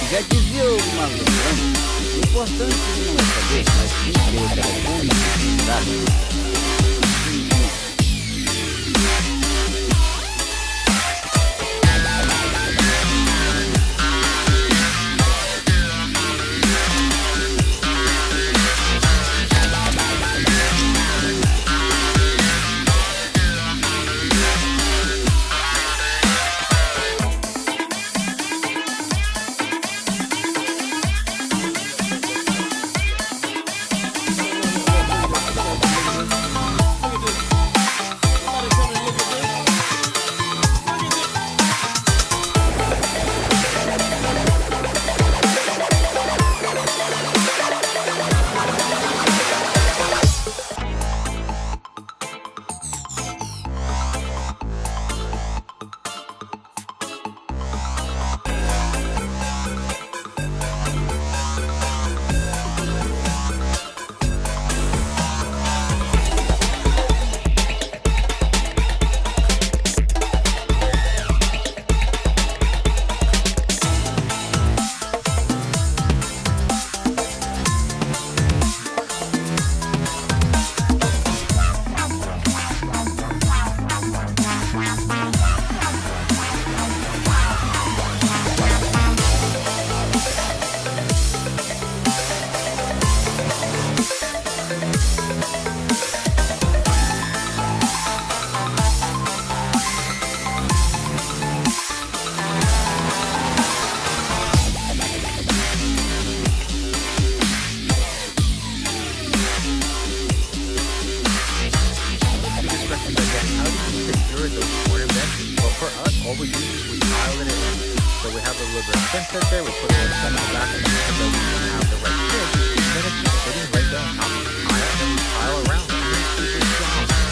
Já dizia o malandrão, o importante não é saber, mas sim ter o telefone utilizado. All we do is we pile it in. So we have a little bit of sensor there, we put a little some in the back so that we can have the right fit. Then it's just sitting